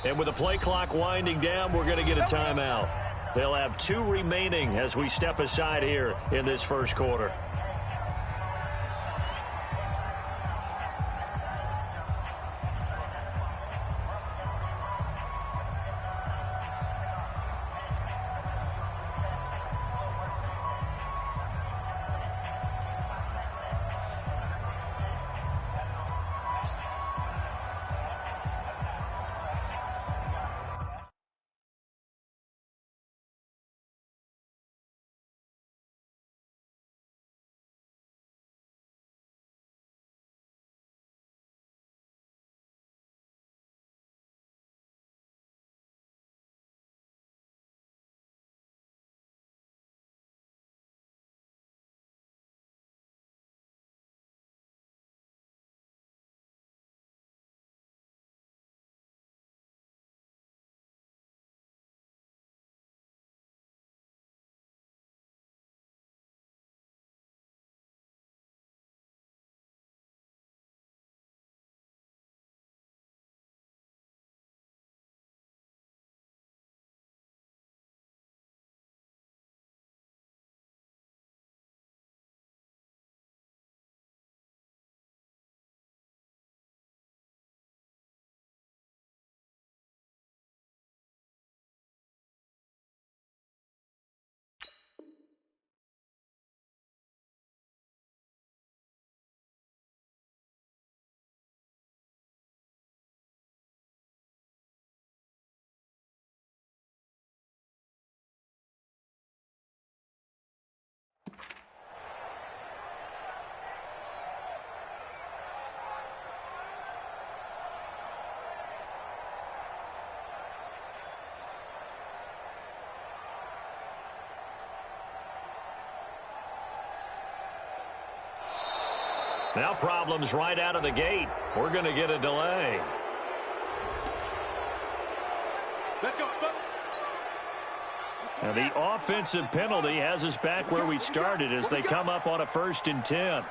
And with the play clock winding down, we're going to get a timeout. They'll have 2 remaining as we step aside here in this first quarter. Now problems right out of the gate. We're going to get a delay. Let's go. Now the offensive penalty has us back where we started as they come up on a 1st and 10.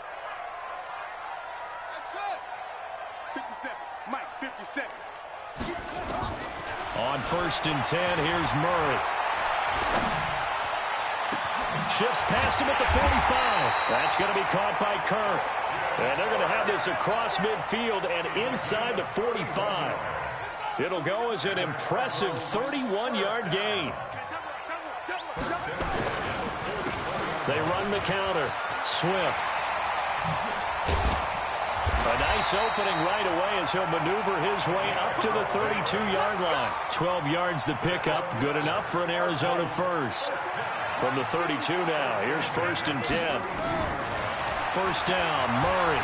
57. Mike, 57. On 1st and 10, here's Murray. Shifts past him at the 45. That's going to be caught by Kirk. And they're going to have this across midfield and inside the 45. It'll go as an impressive 31-yard gain. They run the counter. Swift. A nice opening right away as he'll maneuver his way up to the 32-yard line. 12 yards to pick up. Good enough for an Arizona first. From the 32 now. Here's 1st and 10. First down, Murray.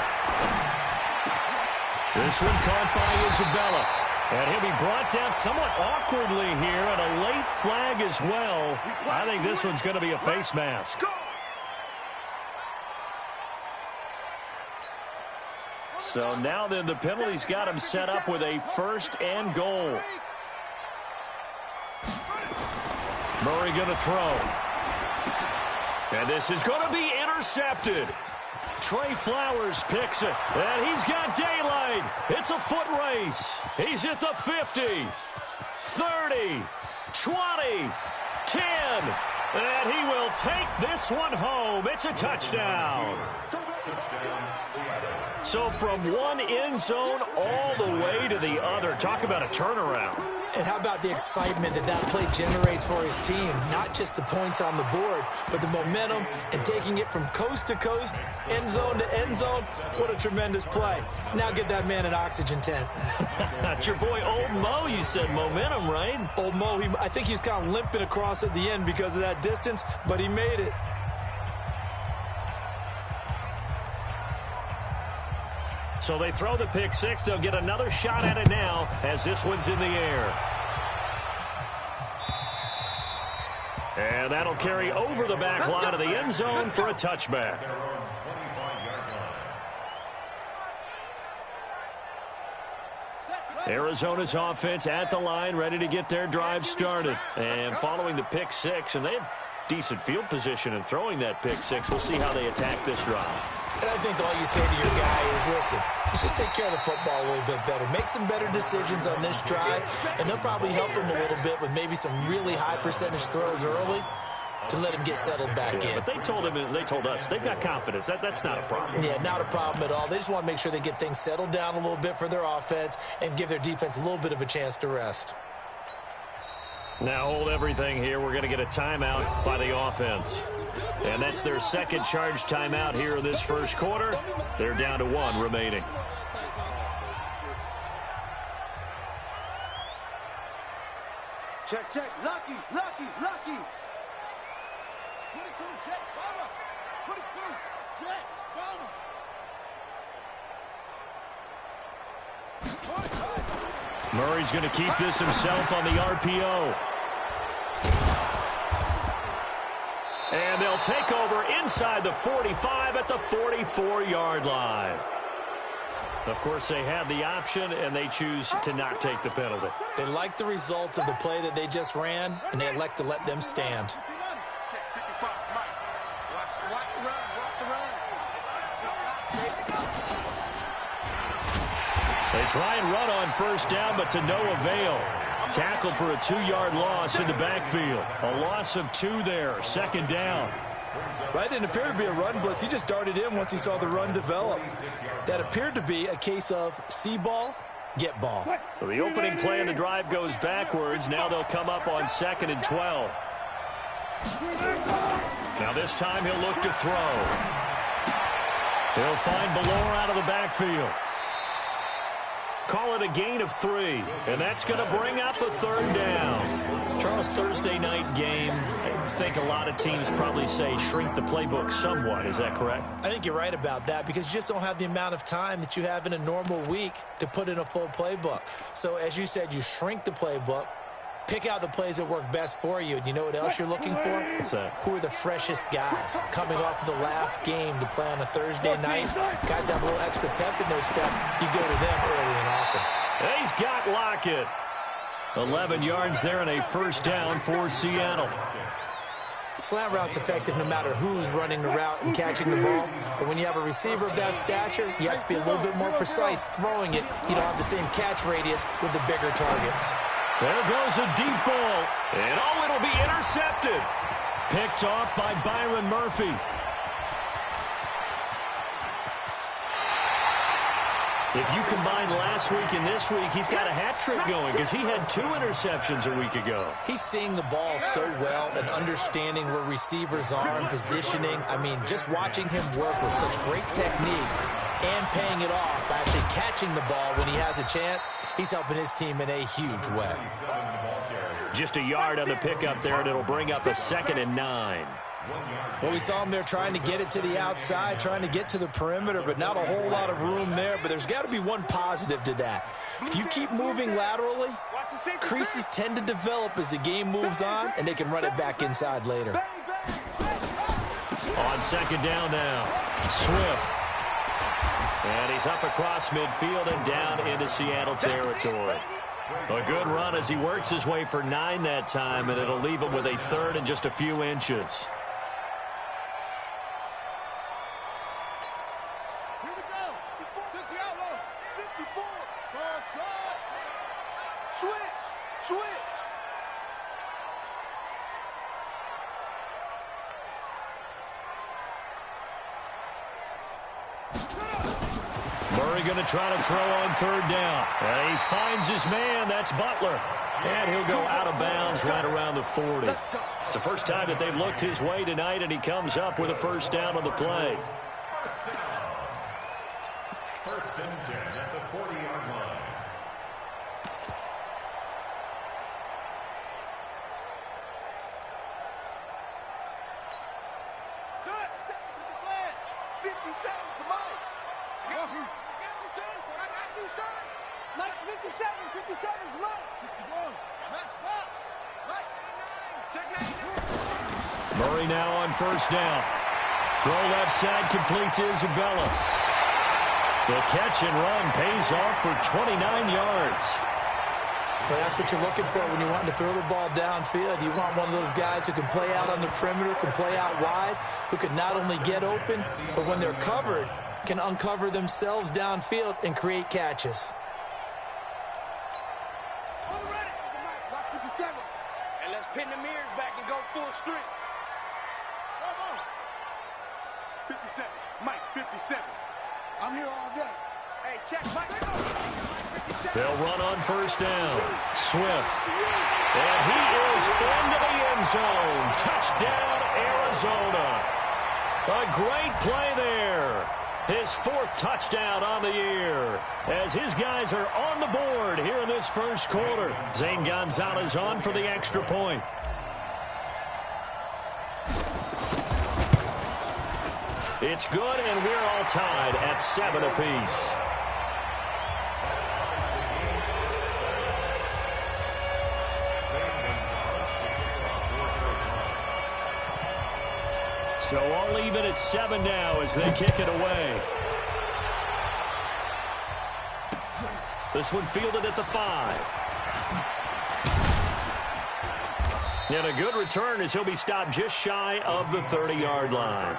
This one caught by Isabella. And he'll be brought down somewhat awkwardly here, and a late flag as well. I think this one's going to be a face mask. So now then the penalty's got him set up with a 1st and goal. Murray going to throw. And this is going to be intercepted. Trey Flowers picks it, and he's got daylight. It's a foot race. He's at the 50, 30, 20, 10, and he will take this one home. It's a touchdown. So from one end zone all the way to the other. Talk about a turnaround. And how about the excitement that play generates for his team? Not just the points on the board, but the momentum and taking it from coast to coast, end zone to end zone. What a tremendous play. Now get that man an oxygen tent. That's your boy Old Mo. You said momentum, right? Old Mo, I think he's kind of limping across at the end because of that distance, but he made it. So they throw the pick six. They'll get another shot at it now as this one's in the air. And that'll carry over the back line of the end zone for a touchback. Arizona's offense at the line, ready to get their drive started. And following the pick six, and they have decent field position in throwing that pick six. We'll see how they attack this drive. And I think all you say to your guy is, listen, let's just take care of the football a little bit better. Make some better decisions on this drive, and they'll probably help him a little bit with maybe some really high percentage throws early to let him get settled back in. But they told us they've got confidence. That's not a problem. Yeah, not a problem at all. They just want to make sure they get things settled down a little bit for their offense and give their defense a little bit of a chance to rest. Now hold everything here. We're going to get a timeout by the offense. And that's their second charge timeout here in this first quarter. They're down to 1 remaining. Check, check. Lucky, lucky, lucky. 22, Jet, bomber. 22, Jet, bomber. Murray's going to keep this himself on the RPO. And they'll take over inside the 45 at the 44-yard line. Of course, they had the option, and they choose to not take the penalty. They like the results of the play that they just ran, and they elect to let them stand. Check, 55, Mike. Watch the run, watch the run. They try and run on first down, but to no avail. Tackled for a 2-yard loss in the backfield. A loss of 2 there, second down. Right, didn't appear to be a run blitz. He just darted in once he saw the run develop. That appeared to be a case of see ball, get ball. So the opening play of the drive goes backwards. Now they'll come up on 2nd and 12. Now this time he'll look to throw. He'll find Ballore out of the backfield. Call it a gain of 3, and that's going to bring up a 3rd down. Charles, Thursday night game, I think a lot of teams probably say shrink the playbook somewhat. Is that correct? I think you're right about that because you just don't have the amount of time that you have in a normal week to put in a full playbook. So as you said, you shrink the playbook, pick out the plays that work best for you. And you know what else you're looking for? What's that? Who are the freshest guys coming off of the last game to play on a Thursday night? Guys have a little extra pep in their step. You go to them early and often. He's got Lockett. 11 yards there and a first down for Seattle. Slant route's effective no matter who's running the route and catching the ball. But when you have a receiver of that stature, you have to be a little bit more precise throwing it. You don't have the same catch radius with the bigger targets. There goes a deep ball. And it'll be intercepted. Picked off by Byron Murphy. If you combine last week and this week, he's got a hat trick going because he had 2 interceptions a week ago. He's seeing the ball so well and understanding where receivers are and positioning. I mean, just watching him work with such great technique and paying it off by actually catching the ball when he has a chance, he's helping his team in a huge way. Just a yard on the pickup there, and it'll bring up a 2nd and 9. Well, we saw him there trying to get it to the outside, trying to get to the perimeter, but not a whole lot of room there. But there's got to be one positive to that. If you keep moving laterally, creases tend to develop as the game moves on, and they can run it back inside later. On 2nd down now, Swift. And he's up across midfield and down into Seattle territory. A good run as he works his way for 9 that time, and it'll leave him with a 3rd and just a few inches. Murray going to try to throw on 3rd down. And he finds his man. That's Butler. And he'll go out of bounds right around the 40. It's the first time that they've looked his way tonight, and he comes up with a first down on the play. 1st and 10 at the 40-yard line. Son, take the flag. 57, come on. I got you, son. Mike's 57. 57's Mike. 61. Matt's Box. Mike. Check 99. Murray now on first down. Throw left side complete to Isabella. The catch and run pays off for 29 yards. Well, that's what you're looking for when you're wanting to throw the ball downfield. You want one of those guys who can play out on the perimeter, can play out wide, who can not only get open, but when they're covered, can uncover themselves downfield and create catches. And let's pin the mirrors back and go full street. 57. Mike, 57. I'm here all day. Hey, check, Mike. They'll run on first down. Swift. And he is into the end zone. Touchdown, Arizona. A great play there. His 4th touchdown on the year. As his guys are on the board here in this first quarter. Zane Gonzalez on for the extra point. It's good, and we're all tied at 7 apiece. So all even at 7 now as they kick it away. This one fielded at the 5. And a good return as he'll be stopped just shy of the 30-yard line.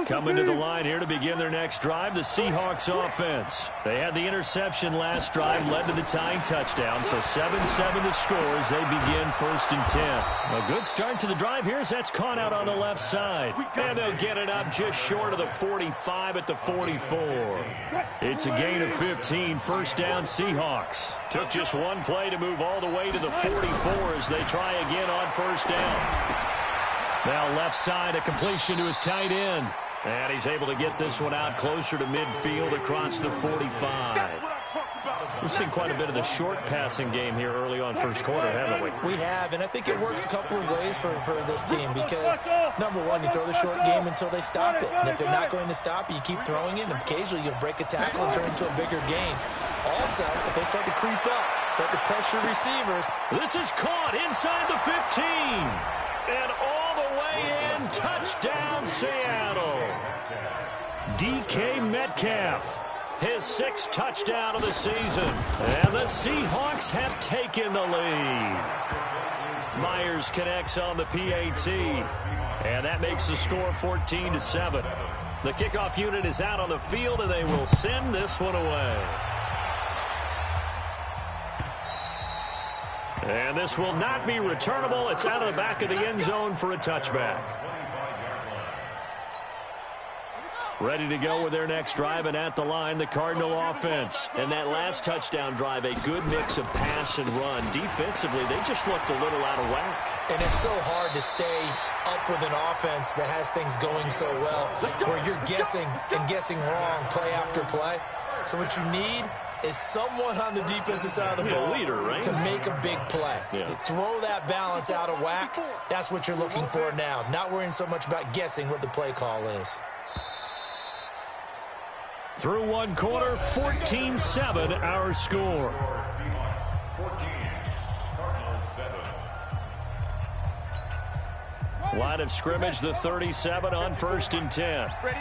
Coming to the line here to begin their next drive, the Seahawks offense. They had the interception last drive, led to the tying touchdown, so 7-7 the score as they begin 1st and 10. A good start to the drive here as that's caught out on the left side. And they'll get it up just short of the 45 at the 44. It's a gain of 15, 1st down Seahawks. Took just one play to move all the way to the 44 as they try again on 1st down. Now left side, a completion to his tight end. And he's able to get this one out closer to midfield across the 45. We've seen quite a bit of the short passing game here early on first quarter, haven't we? We have, and I think it works a couple of ways for this team because, number one, you throw the short game until they stop it. And if they're not going to stop it, you keep throwing it, and occasionally you'll break a tackle and turn into a bigger gain. Also, if they start to creep up, start to pressure receivers. This is caught inside the 15. And all the way in, touchdown Seattle. DK Metcalf, his 6th touchdown of the season. And the Seahawks have taken the lead. Myers connects on the PAT. And that makes the score 14-7. The kickoff unit is out on the field, and they will send this one away. And this will not be returnable. It's out of the back of the end zone for a touchback. Ready to go with their next drive, and at the line, the Cardinal offense. And that last touchdown drive, a good mix of pass and run. Defensively, they just looked a little out of whack. And it's so hard to stay up with an offense that has things going so well, where you're guessing and guessing wrong play after play. So what you need is someone on the defensive side of the ball leader, right? to make a big play. Yeah. Throw that balance out of whack. That's what you're looking for now. Not worrying so much about guessing what the play call is. Through one quarter, 14-7 our score. 14, Cardinals 7. Line of scrimmage, the 37 on 1st and 10. Ready?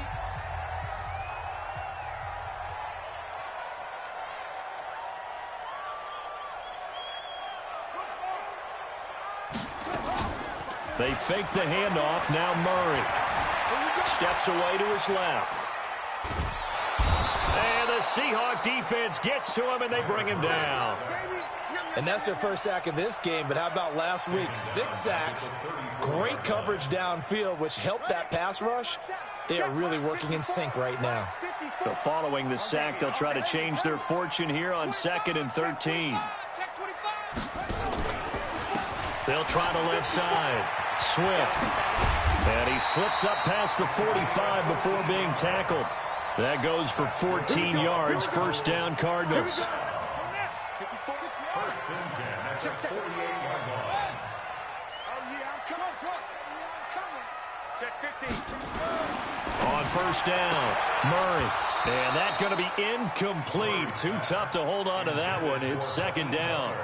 They fake the handoff. Now Murray steps away to his left. And the Seahawk defense gets to him, and they bring him down. And that's their first sack of this game, but how about last week? 6 sacks, great coverage downfield, which helped that pass rush. They are really working in sync right now. So following the sack, they'll try to change their fortune here on 2nd and 13. They'll try the left side. Swift. And he slips up past the 45 before being tackled. That goes for 14 yards. 1st down, Cardinals. 1st and 10 at the 48-yard line. Oh, yeah, I'm coming. Check 15. On 1st down, Murray. And that's going to be incomplete. Too tough to hold on to that one. It's 2nd down.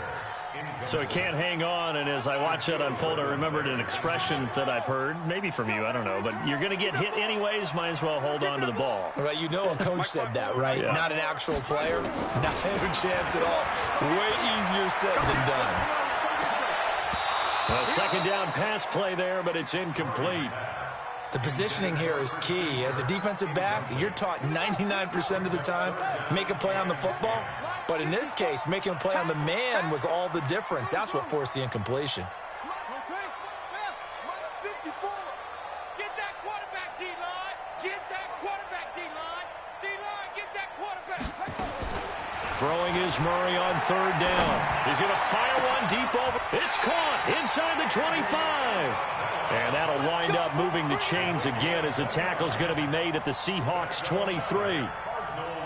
So he can't hang on, and as I watch that unfold, I remembered an expression that I've heard, maybe from you, I don't know, but you're going to get hit anyways, might as well hold on to the ball. Right, you know a coach said that, right? Yeah. Not an actual player. Not a chance at all. Way easier said than done. A second down pass play there, but it's incomplete. The positioning here is key. As a defensive back, you're taught 99% of the time, make a play on the football. But in this case, making a play on the man was all the difference. That's what forced the incompletion. Get that quarterback, D-line. Get that quarterback, D-line. D-line, get that quarterback. Throwing is Murray on third down. He's going to fire one deep over. It's caught inside the 25. And that'll wind up moving the chains again as the tackle's going to be made at the Seahawks 23.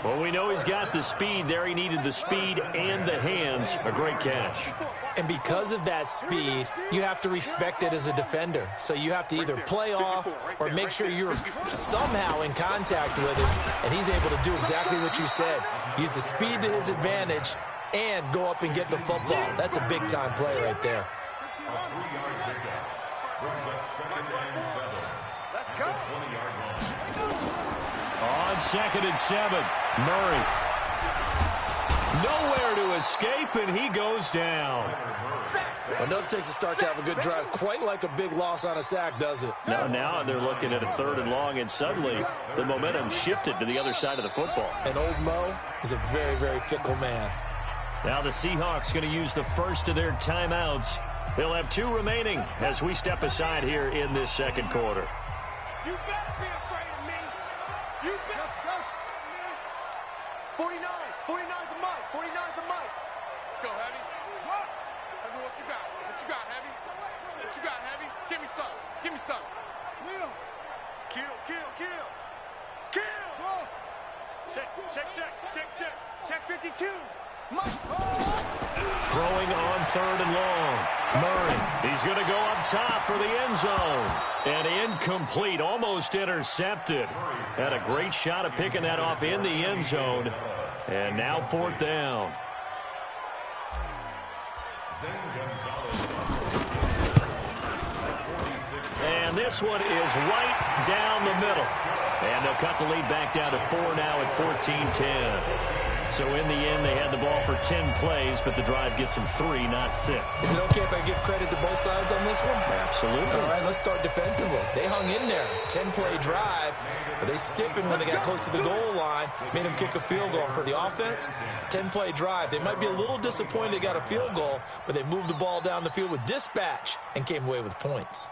Well, we know he's got the speed there. He needed the speed and the hands. A great catch. And because of that speed, you have to respect it as a defender. So you have to either play off or make sure you're somehow in contact with him. And he's able to do exactly what you said. Use the speed to his advantage and go up and get the football. That's a big-time play right there. Let's go. On 2nd and 7, Murray. Nowhere to escape, and he goes down. Well, no, it takes a start to have a good drive. Quite like a big loss on a sack, does it? Now they're looking at a 3rd and long, and suddenly the momentum shifted to the other side of the football. And old Mo is a very, very fickle man. Now the Seahawks going to use the first of their timeouts. They'll have 2 remaining as we step aside here in this second quarter. You better be afraid of me. You better. 49 to Mike. 49 to Mike. Let's go, Heavy. What? Heavy, what you got? What you got, Heavy? What you got, Heavy? Give me some. Give me some. Will. Kill. Check 52. Mike. Throwing on 3rd and long. Murray, he's going to go up top for the end zone. And incomplete, almost intercepted. Had a great shot at picking that off in the end zone. And now 4th down. And this one is right down the middle. And they'll cut the lead back down to 4 now at 14-10. So in the end, they had the ball for 10 plays, but the drive gets them 3, not 6. Is it okay if I give credit to both sides on this one? Absolutely. All right, let's start defensively. They hung in there. 10-play drive, but they stiffened when they got close to the goal line, made them kick a field goal. For the offense, 10-play drive. They might be a little disappointed they got a field goal, but they moved the ball down the field with dispatch and came away with points.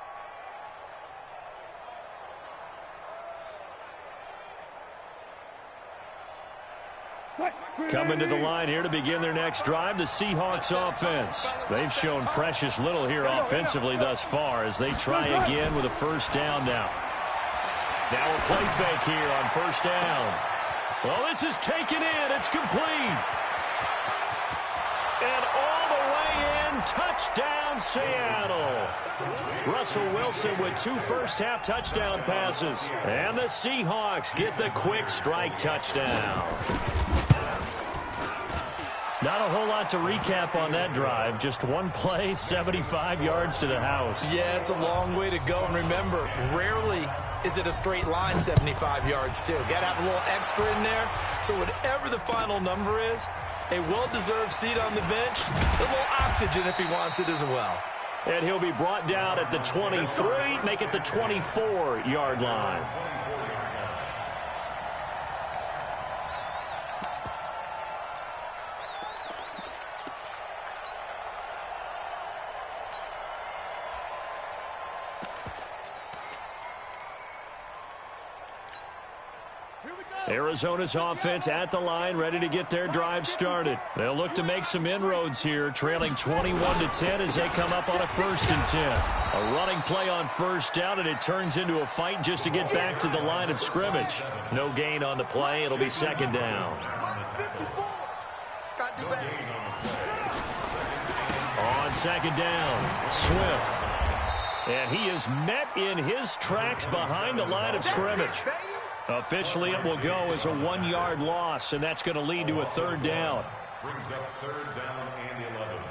Coming to the line here to begin their next drive, the Seahawks offense. They've shown precious little here offensively thus far as they try again with a 1st down now. Now a play fake here on 1st down. Well, this is taken in. It's complete. And all the way in, touchdown Seattle. Russell Wilson with 2 first-half touchdown passes. And the Seahawks get the quick strike touchdown. Not a whole lot to recap on that drive. Just one play, 75 yards to the house. Yeah, it's a long way to go. And remember, rarely is it a straight line 75 yards, too. Got to have a little extra in there. So whatever the final number is, a well-deserved seat on the bench, a little oxygen if he wants it as well. And he'll be brought down at the 23, make it the 24-yard line. Arizona's offense at the line, ready to get their drive started. They'll look to make some inroads here, trailing 21-10 as they come up on a 1st and 10. A running play on 1st down, and it turns into a fight just to get back to the line of scrimmage. No gain on the play. It'll be 2nd down. On 2nd down, Swift. And he is met in his tracks behind the line of scrimmage. Officially, it will go as a 1-yard loss, and that's going to lead to a 3rd down. Brings up 3rd down and 11.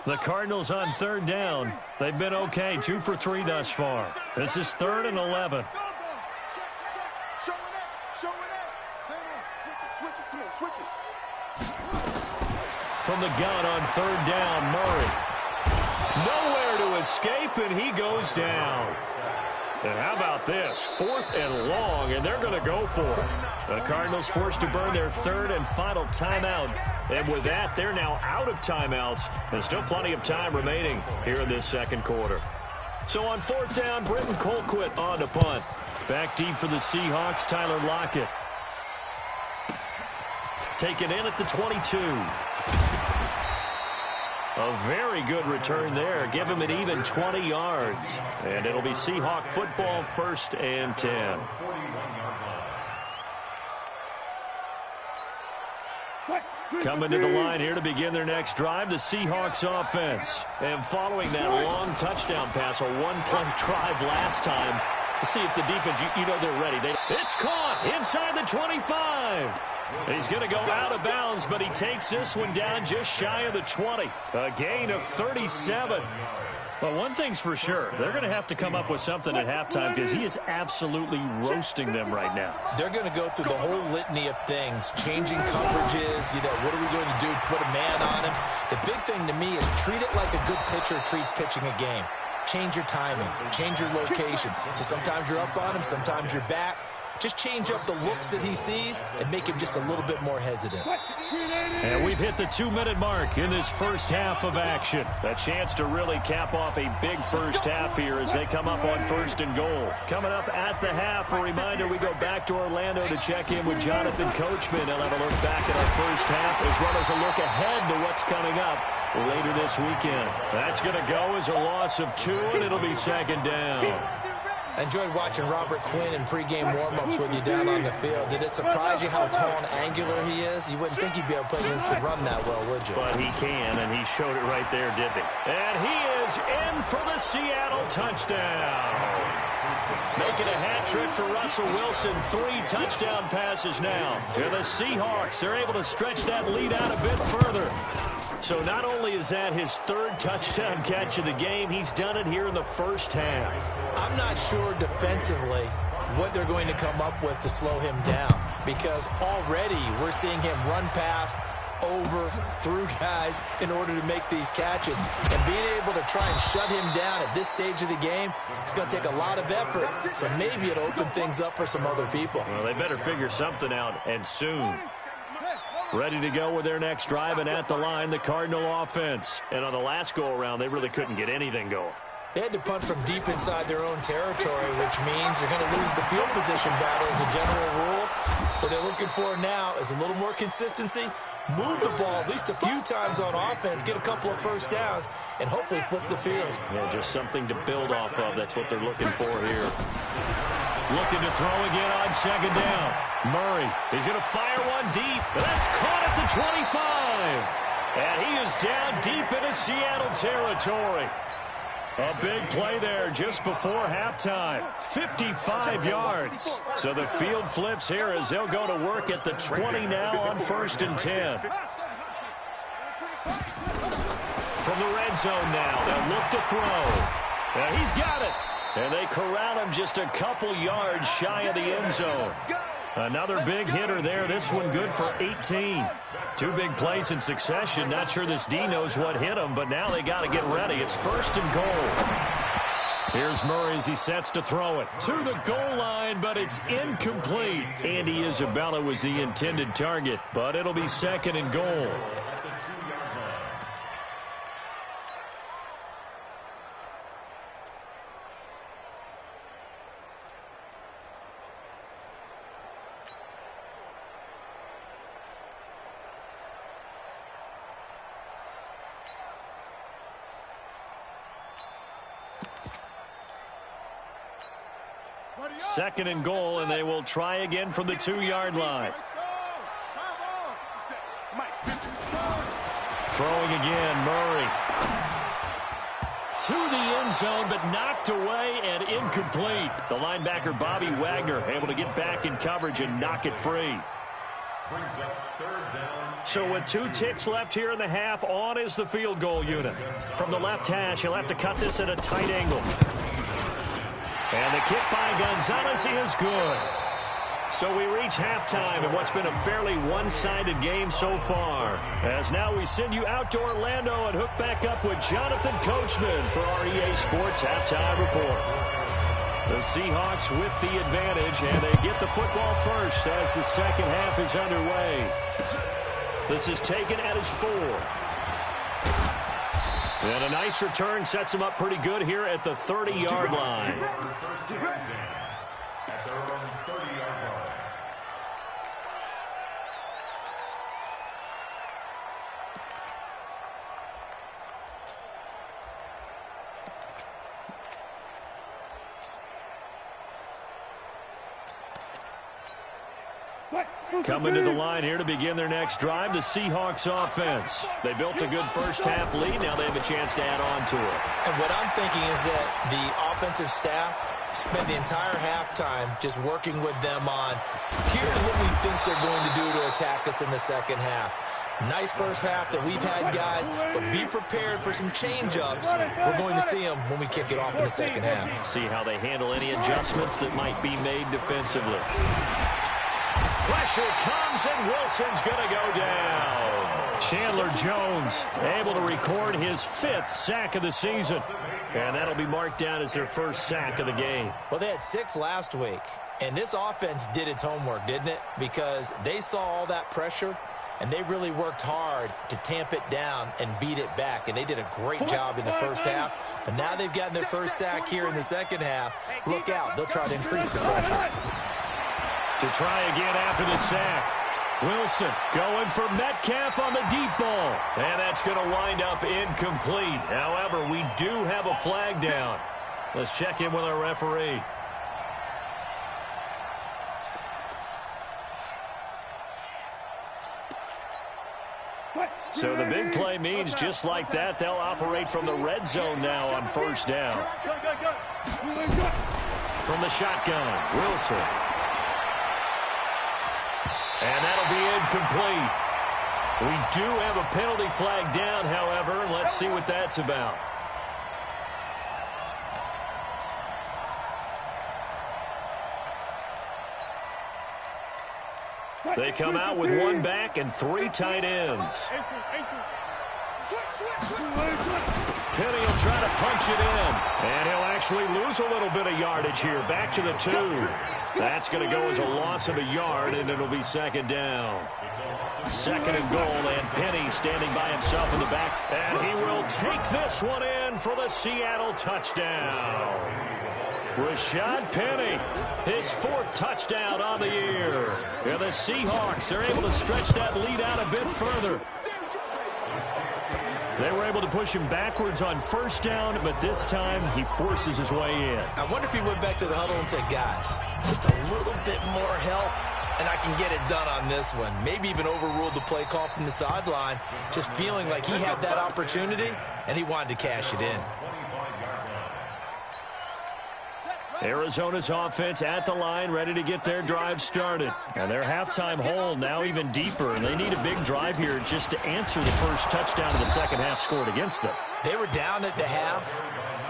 The Cardinals on third down. They've been okay, 2 for 3 thus far. This is 3rd and 11. From the gun on third down, Murray. Nowhere to escape, and he goes down. And how about this? 4th and long, and they're going to go for it. The Cardinals forced to burn their 3rd and final timeout. And with that, they're now out of timeouts. There's still plenty of time remaining here in this second quarter. So on 4th down, Britton Colquitt on to punt. Back deep for the Seahawks, Tyler Lockett. Taken in at the 22. A very good return there. Give him an even 20 yards. And it'll be Seahawk football, 1st and 10. Coming to the line here to begin their next drive, the Seahawks offense. And following that long touchdown pass, a one-play drive last time, to see if the defense, you know they're ready. It's caught inside the 25. He's going to go out of bounds, but he takes this one down just shy of the 20. A gain of 37. Well, one thing's for sure. They're going to have to come up with something at halftime because he is absolutely roasting them right now. They're going to go through the whole litany of things, changing coverages. What are we going to do to put a man on him? The big thing to me is treat it like a good pitcher treats pitching a game. Change your timing. Change your location. So sometimes you're up on him, sometimes you're back. Just change up the looks that he sees and make him just a little bit more hesitant. And we've hit the 2-minute mark in this first half of action. A chance to really cap off a big first half here as they come up on 1st and goal. Coming up at the half, a reminder, we go back to Orlando to check in with Jonathan Coachman. He'll have a look back at our first half as well as a look ahead to what's coming up later this weekend. That's going to go as a loss of 2, and it'll be 2nd down. I enjoyed watching Robert Quinn in pregame warm-ups with you down on the field. Did it surprise you how tall and angular he is? You wouldn't think he'd be able to play against the run that well, would you? But he can, and he showed it right there, didn't he? And he is in for the Seattle touchdown. Making a hat trick for Russell Wilson. 3 touchdown passes now. And the Seahawks, they're able to stretch that lead out a bit further. So not only is that his 3rd touchdown catch of the game, he's done it here in the first half. I'm not sure defensively what they're going to come up with to slow him down, because already we're seeing him run past, over, through guys in order to make these catches. And being able to try and shut him down at this stage of the game, it's going to take a lot of effort. So maybe it'll open things up for some other people. Well, they better figure something out, and soon. Ready to go with their next drive, and at the line, the Cardinal offense. And on the last go-around, they really couldn't get anything going. They had to punt from deep inside their own territory, which means they're going to lose the field position battle as a general rule. What they're looking for now is a little more consistency, move the ball at least a few times on offense, get a couple of first downs, and hopefully flip the field. Yeah, just something to build off of. That's what they're looking for here. Looking to throw again on 2nd down. Murray, he's going to fire one deep. That's caught at the 25. And he is down deep into Seattle territory. A big play there just before halftime. 55 yards. So the field flips here as they'll go to work at the 20 now on 1st and 10. From the red zone now, they'll look to throw. And he's got it. And they corral him just a couple yards shy of the end zone. Another big hitter there. This one good for 18. 2 big plays in succession. Not sure this D knows what hit him, but now they got to get ready. It's 1st and goal. Here's Murray as he sets to throw it to the goal line, but it's incomplete. Andy Isabella was the intended target, but it'll be 2nd and goal. Second and goal, and they will try again from the 2-yard line. Throwing again, Murray. To the end zone, but knocked away and incomplete. The linebacker, Bobby Wagner, able to get back in coverage and knock it free. brings up third down. So with 2 ticks left here in the half, on is the field goal unit. From the left hash, he'll have to cut this at a tight angle. And the kick by Gonzalez is good. So we reach halftime in what's been a fairly one-sided game so far. As now we send you out to Orlando and hook back up with Jonathan Coachman for our EA Sports Halftime Report. The Seahawks with the advantage, and they get the football first as the second half is underway. This is taken at his 4. And a nice return sets him up pretty good here at the 30-yard line. First and 10 at their own 30-yard line. Coming to the line here to begin their next drive, the Seahawks offense. They built a good first-half lead. Now they have a chance to add on to it. And what I'm thinking is that the offensive staff spent the entire halftime just working with them on, here's what we think they're going to do to attack us in the second half. Nice first half that we've had, guys, but be prepared for some change-ups. We're going to see them when we kick it off in the second half. See how they handle any adjustments that might be made defensively. Pressure comes, and Wilson's going to go down. Chandler Jones able to record his 5th sack of the season. And that'll be marked down as their first sack of the game. Well, they had 6 last week, and this offense did its homework, didn't it? Because they saw all that pressure, and they really worked hard to tamp it down and beat it back. And they did a great job in the first half. But now they've gotten their first sack here in the second half. Look out. They'll try to increase the pressure. To try again after the sack. Wilson going for Metcalf on the deep ball. And that's going to wind up incomplete. However, we do have a flag down. Let's check in with our referee. So the big play means just like that, they'll operate from the red zone now on first down. From the shotgun, Wilson. And that'll be incomplete. We do have a penalty flag down, however. Let's see what that's about. They come out with 1 back and 3 tight ends. Penny will try to punch it in. And he'll actually lose a little bit of yardage here. Back to the 2. That's going to go as a loss of a yard, and it'll be second down. Second and goal, and Penny standing by himself in the back. And he will take this one in for the Seattle touchdown. Rashad Penny, his 4th touchdown on the year. And the Seahawks are able to stretch that lead out a bit further. They were able to push him backwards on first down, but this time he forces his way in. I wonder if he went back to the huddle and said, guys, just a little bit more help, and I can get it done on this one. Maybe even overruled the play call from the sideline, just feeling like he had that opportunity, and he wanted to cash it in. Arizona's offense at the line, ready to get their drive started. And their halftime hole now even deeper, and they need a big drive here just to answer the first touchdown of the second half scored against them. They were down at the half.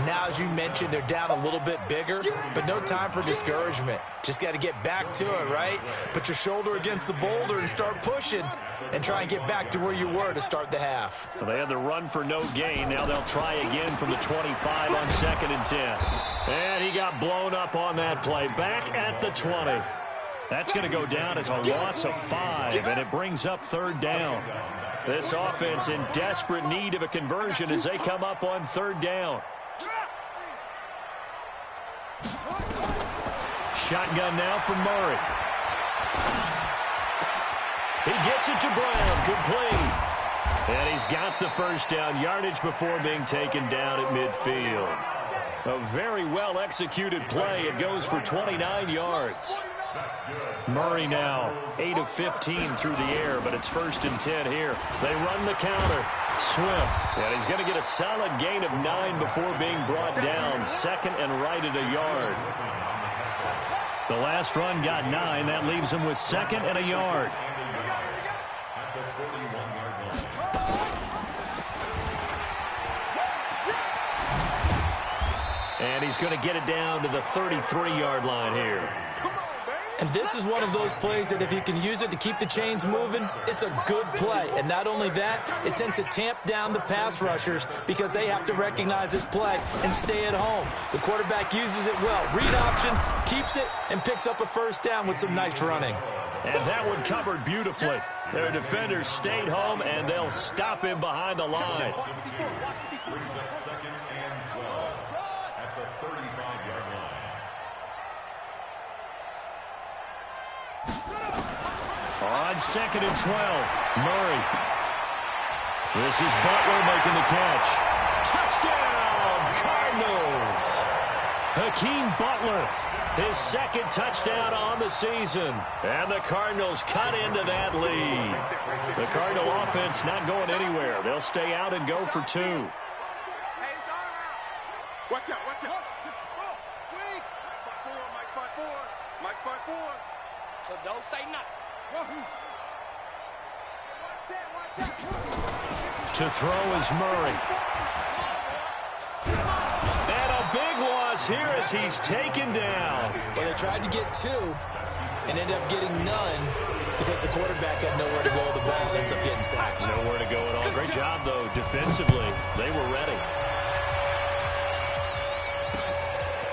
Now, as you mentioned, they're down a little bit bigger, but no time for discouragement. Just got to get back to it, right? Put your shoulder against the boulder and start pushing and try and get back to where you were to start the half. Well, they had the run for no gain. Now they'll try again from the 25 on 2nd and 10. And he got blown up on that play. Back at the 20. That's going to go down as a loss of 5, and it brings up 3rd down. This offense in desperate need of a conversion as they come up on 3rd down. Shotgun now from Murray. He gets it to Brown, complete. And he's got the first down, yardage before being taken down at midfield. A very well-executed play. It goes for 29 yards. Murray now 8 of 15 through the air, but it's 1st and 10 here. They run the counter. Swift, and he's going to get a solid gain of 9 before being brought down. 2nd and right at a yard. The last run got 9. That leaves him with 2nd and a yard. And he's going to get it down to the 33-yard line here. And this is one of those plays that if you can use it to keep the chains moving, it's a good play. And not only that, it tends to tamp down the pass rushers because they have to recognize this play and stay at home. The quarterback uses it well. Read option, keeps it, and picks up a first down with some nice running. And that one covered beautifully. Their defenders stayed home, and they'll stop him behind the line. Brings up 2nd and 12 at the 35-yard line. On 2nd and 12, Murray. This is Butler making the catch. Touchdown, Cardinals! Hakeem Butler, his 2nd touchdown on the season. And the Cardinals cut into that lead. The Cardinal offense not going anywhere. They'll stay out and go for 2. Hey, it's all right. Watch out, watch out. Wait. Mike 5-4. Mike 5-4. So don't say nothing. To throw is Murray. And a big loss here as he's taken down. Well, they tried to get 2 and ended up getting none because the quarterback had nowhere to go with the ball and ends up getting sacked. Nowhere to go at all. Great job, though, defensively. They were ready.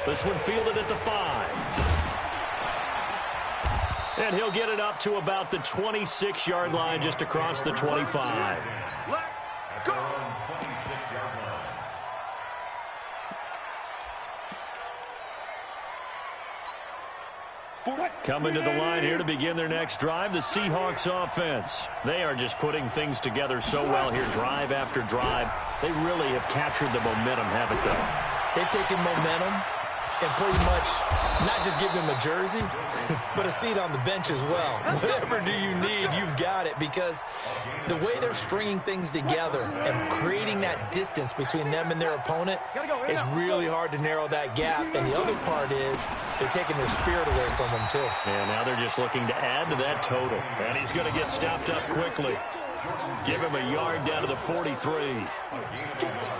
This one fielded at the 5. And he'll get it up to about the 26-yard line, just across the 25. At their own 26-yard line. Coming to the line here to begin their next drive, the Seahawks offense. They are just putting things together so well here, drive after drive. They really have captured the momentum, haven't they? They've taken momentum and pretty much not just give him a jersey, but a seat on the bench as well. Whatever do you need, you've got it, because the way they're stringing things together and creating that distance between them and their opponent is really hard to narrow that gap. And the other part is they're taking their spirit away from them, too. And now they're just looking to add to that total. And he's going to get stopped up quickly. Give him a yard down to the 43.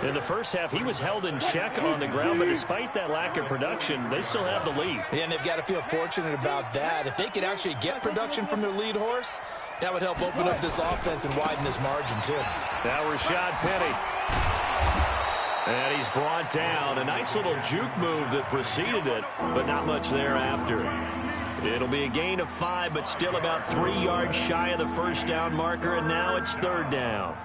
In the first half, he was held in check on the ground, but despite that lack of production, they still have the lead. Yeah, and they've got to feel fortunate about that. If they could actually get production from their lead horse, that would help open up this offense and widen this margin, too. Now Rashad Penny. And he's brought down. A nice little juke move that preceded it, but not much thereafter. It'll be a gain of 5, but still about 3 yards shy of the first down marker, and now it's 3rd down.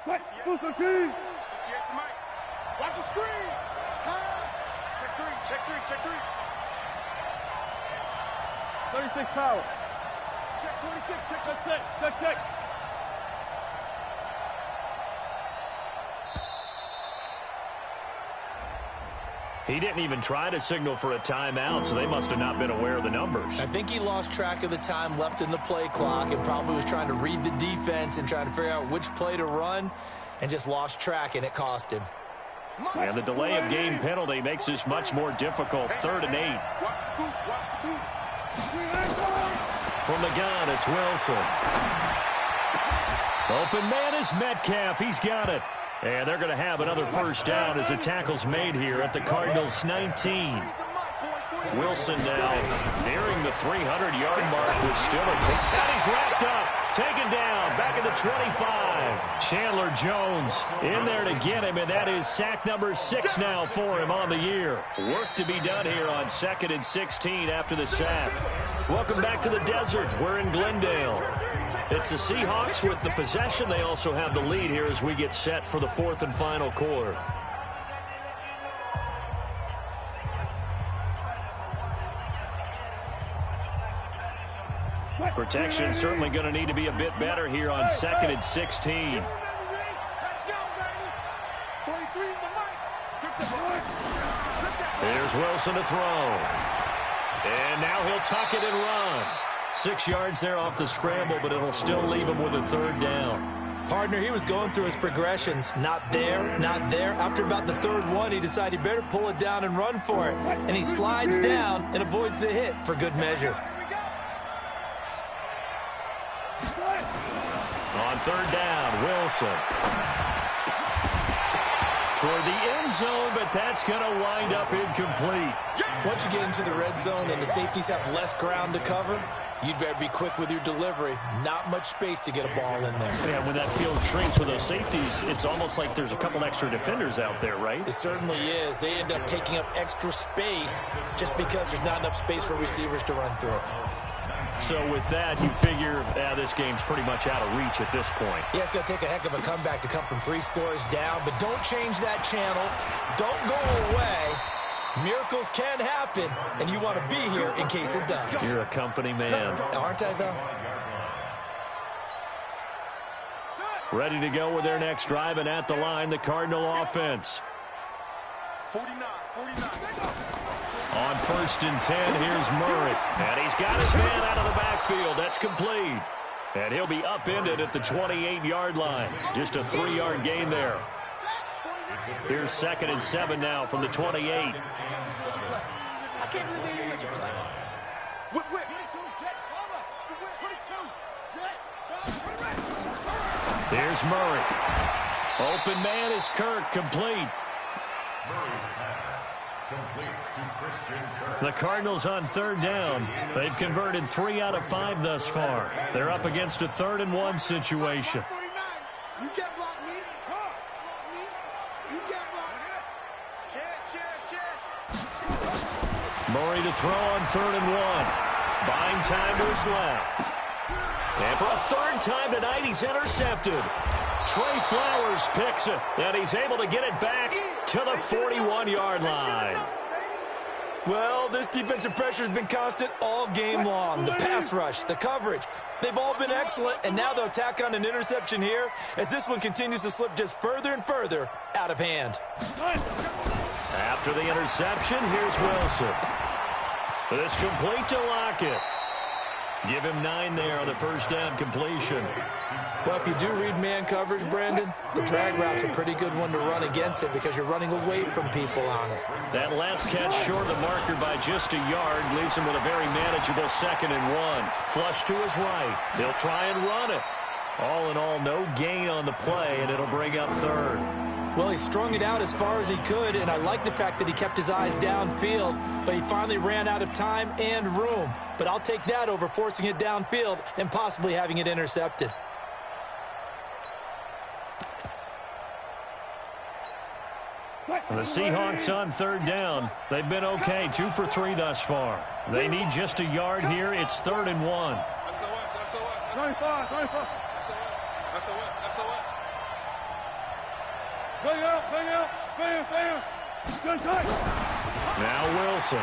Watch the screen. Pass. Check 3. 36 power. Check 26. Check. He didn't even try to signal for a timeout, so they must have not been aware of the numbers. I think he lost track of the time left in the play clock and probably was trying to read the defense and trying to figure out which play to run and just lost track, and it cost him. And the delay of game penalty makes this much more difficult. 3rd and 8. From the gun, it's Wilson. Open man is Metcalf. He's got it. And they're going to have another first down as the tackle's made here at the Cardinals' 19. Wilson now nearing the 300-yard mark with still a kick. And he's wrapped up, taken down, back at the 25. Chandler Jones in there to get him, and that is sack number 6 now for him on the year. Work to be done here on 2nd and 16 after the sack. Welcome back to the desert. We're in Glendale. It's the Seahawks with the possession. They also have the lead here as we get set for the 4th and final quarter. Protection certainly going to need to be a bit better here on 2nd and 16. Here's Wilson to throw. And now he'll tuck it and run. 6 yards there off the scramble, but it'll still leave him with a 3rd down. Partner, he was going through his progressions. Not there, not there. After about the 3rd one, he decided he better pull it down and run for it. And he slides down and avoids the hit for good measure. On third down, Wilson. Toward the end zone, but that's going to wind up incomplete. Once you get into the red zone and the safeties have less ground to cover, you'd better be quick with your delivery. Not much space to get a ball in there. Yeah, when that field shrinks with those safeties, it's almost like there's a couple extra defenders out there, right? It certainly is. They end up taking up extra space just because there's not enough space for receivers to run through. So with that, you figure this game's pretty much out of reach at this point. Yeah, it's going to take a heck of a comeback to come from 3 scores down, but don't change that channel. Don't go away. Miracles can happen, and you want to be here in case it does. You're a company man. Aren't I, though? Ready to go with their next drive, and at the line, the Cardinal offense. 49. On 1st and 10, here's Murray. And he's got his man out of the backfield. That's complete. And he'll be upended at the 28-yard line. Just a 3-yard gain there. Here's 2nd and 7 now from the 28. I can't believe they even let you play. Whip. 22, jet, over. 22, jet. Here's Murray. Open man is Kirk, complete. Murray's pass, complete to Christian Kirk. The Cardinals on 3rd down. They've converted 3 out of 5 thus far. They're up against a 3rd and 1 situation. 49. You can't block me. Block me. You can't block me. Shit. Murray to throw on 3rd and 1. Buying time to his left. And for a 3rd time tonight, he's intercepted. Trey Flowers picks it, and he's able to get it back to the 41-yard line. Well, this defensive pressure has been constant all game long. The pass rush, the coverage, they've all been excellent, and now they'll tack on an interception here as this one continues to slip just further and further out of hand. After the interception, here's Wilson. This complete to Lockett. Give him 9 there on the 1st down completion. Well, if you do read man coverage, Brandon, the drag route's a pretty good one to run against it because you're running away from people on it. That last catch short of the marker by just a yard leaves him with a very manageable 2nd and 1. Flush to his right. He'll try and run it. All in all, no gain on the play, and it'll bring up 3rd. Well, he strung it out as far as he could, and I like the fact that he kept his eyes downfield, but he finally ran out of time and room. But I'll take that over forcing it downfield and possibly having it intercepted. The Seahawks on 3rd down. They've been okay, 2 for 3 thus far. They need just a yard here. It's 3rd and 1. Now Wilson.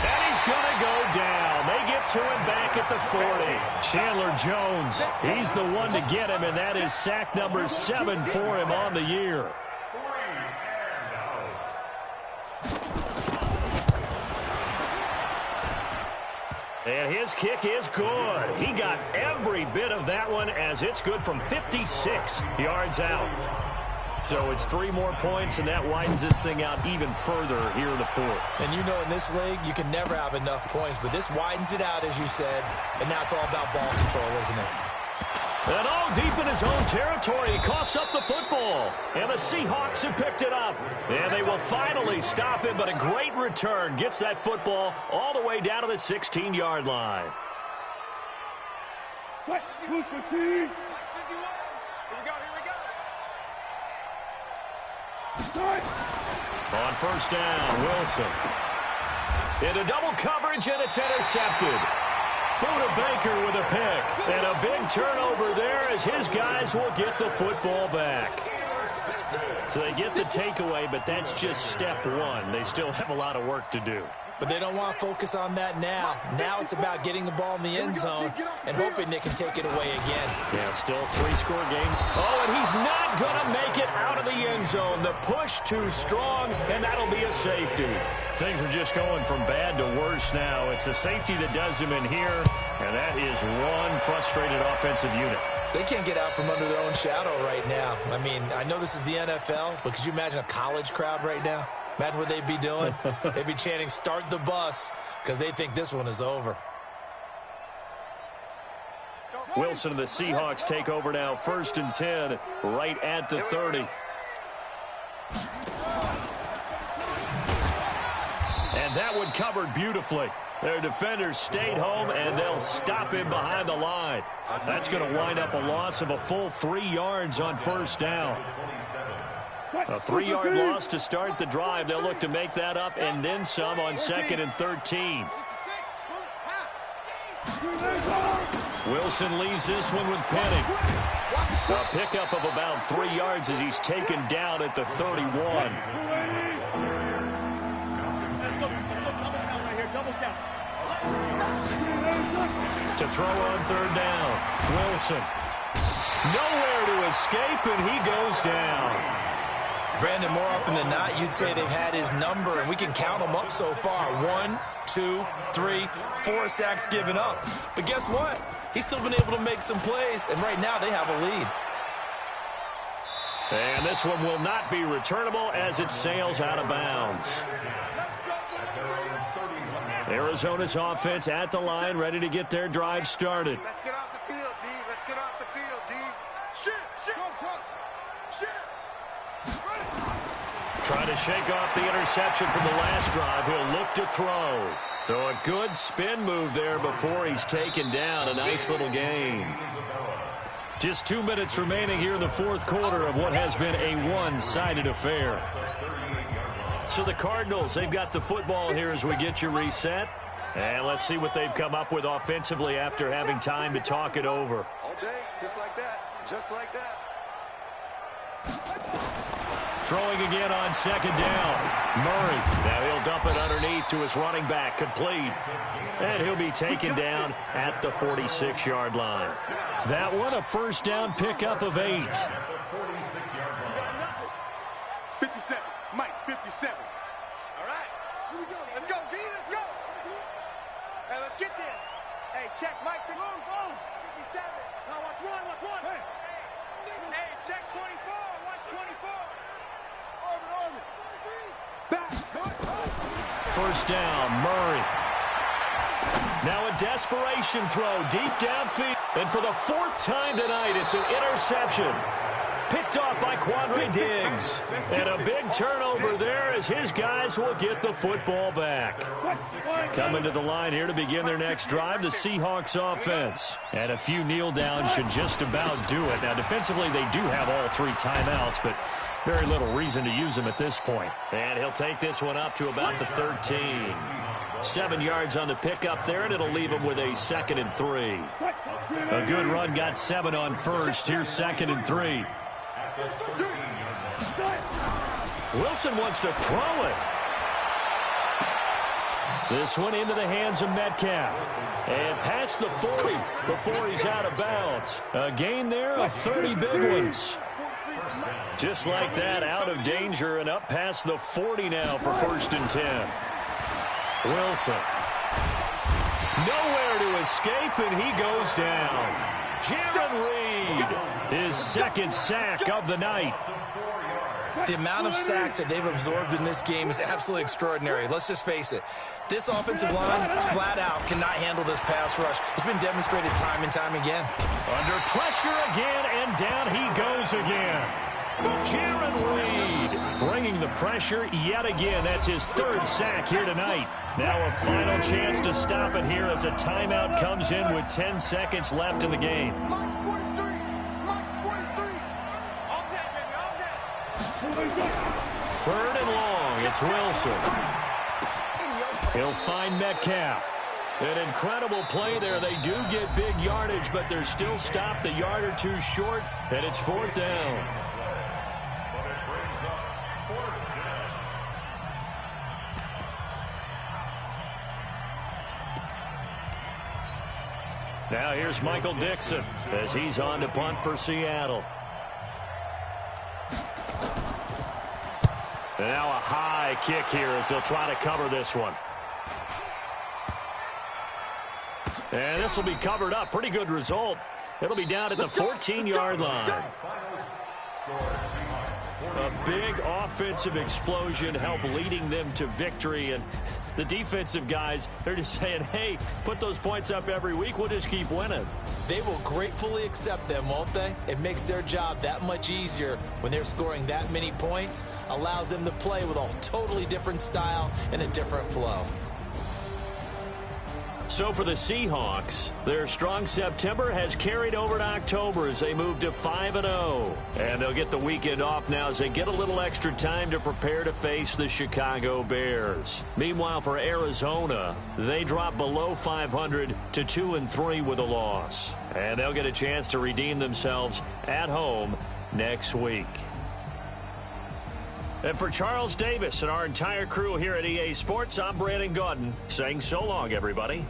And he's going to go down. They get to him back at the 40. Chandler Jones, he's the one to get him, and that is sack number 7 for him on the year. And his kick is good. He got every bit of that one as it's good from 56 yards out. So it's 3 more points, and that widens this thing out even further here in the 4th. And you know in this league, you can never have enough points, but this widens it out, as you said, and now it's all about ball control, isn't it? And all deep in his own territory, he coughs up the football. And the Seahawks have picked it up. And they will finally stop him, but a great return gets that football all the way down to the 16-yard line. Here we go. On 1st down, Wilson. Into double coverage, and it's intercepted. Buda Baker with a pick. And a big turnover there as his guys will get the football back. So they get the takeaway, but that's just step 1. They still have a lot of work to do. But they don't want to focus on that now. Now it's about getting the ball in the end zone and hoping they can take it away again. Yeah, still a 3-score game. Oh, and he's not going to make it out of the end zone. The push too strong, and that'll be a safety. Things are just going from bad to worse now. It's a safety that does him in here, and that is one frustrated offensive unit. They can't get out from under their own shadow right now. I mean, I know this is the NFL, but could you imagine a college crowd right now? Imagine what they'd be doing. They'd be chanting, "Start the bus," because they think this one is over. Let's go. Wilson and the Seahawks take over now, 1st and 10, right at the 30. And that one covered beautifully. Their defenders stayed home, and they'll stop him behind the line. That's going to wind up a loss of a full 3 yards on 1st down. A 3-yard loss to start the drive. They'll look to make that up and then some on 2nd and 13. Wilson leaves this one with Penny. A pickup of about 3 yards as he's taken down at the 31. To throw on 3rd down. Wilson. Nowhere to escape, and he goes down. Brandon, more often than not, you'd say they've had his number, and we can count them up so far. 1, 2, 3, 4 sacks given up. But guess what? He's still been able to make some plays, and right now they have a lead. And this one will not be returnable as it sails out of bounds. Arizona's offense at the line, ready to get their drive started. Let's get off the field, D. Let's get off the field, D. Shit. Trying to shake off the interception from the last drive. He'll look to throw. So a good spin move there before he's taken down. A nice little gain. Just 2 minutes remaining here in the 4th quarter of what has been a one-sided affair. So the Cardinals, they've got the football here as we get you reset. And let's see what they've come up with offensively after having time to talk it over. All day, just like that. Just like that. Throwing again on 2nd down. Murray. Now he'll dump it underneath to his running back. Complete. And he'll be taken down at the 46-yard line. That one, a 1st down pickup of 8. 57. Mike, 57. All right. Here we go. Let's go, D. Let's go. Hey, let's get there. Hey, check Mike. Go. 57. Now watch one. Hey, check 24. Watch 24. Orbit. Back. 1st down, Murray. Now a desperation throw deep downfield. And for the 4th time tonight, it's an interception. Picked off by Quandre Diggs. And a big turnover there as his guys will get the football back. Coming to the line here to begin their next drive, the Seahawks offense. And a few kneel downs should just about do it. Now, defensively, they do have all 3 timeouts, but very little reason to use them at this point. And he'll take this one up to about the 13. 7 yards on the pickup there, and it'll leave him with a 2nd and 3. A good run got 7 on 1st. Here's 2nd and 3. Wilson wants to throw it. This one into the hands of Metcalf. And past the 40 before he's out of bounds. A gain there of 30 big ones. Just like that, out of danger and up past the 40 now for 1st and 10. Wilson. Nowhere to escape, and he goes down. Jaron Reed, his 2nd sack of the night. The amount of sacks that they've absorbed in this game is absolutely extraordinary. Let's just face it. This offensive line, flat out, cannot handle this pass rush. It's been demonstrated time and time again. Under pressure again, and down he goes again. Jaron Reed bringing the pressure yet again. That's his 3rd sack here tonight. Now a final chance to stop it here as a timeout comes in with 10 seconds left in the game. Mike's 43. Mike's 43. All day, baby. All day. 3rd and long. It's Wilson. He'll find Metcalf. An incredible play there. They do get big yardage, but they're still stopped a yard or 2 short, and it's 4th down. Now here's Michael Dixon as he's on to punt for Seattle. And now a high kick here as they'll try to cover this one. And this will be covered up. Pretty good result. It'll be down at the 14-yard line. A big offensive explosion helped leading them to victory. And the defensive guys, they're just saying, hey, put those points up every week. We'll just keep winning. They will gratefully accept them, won't they? It makes their job that much easier when they're scoring that many points. Allows them to play with a totally different style and a different flow. So for the Seahawks, their strong September has carried over to October as they move to 5-0. And they'll get the weekend off now as they get a little extra time to prepare to face the Chicago Bears. Meanwhile, for Arizona, they drop below 500 to 2-3 with a loss. And they'll get a chance to redeem themselves at home next week. And for Charles Davis and our entire crew here at EA Sports, I'm Brandon Gaudin saying so long, everybody.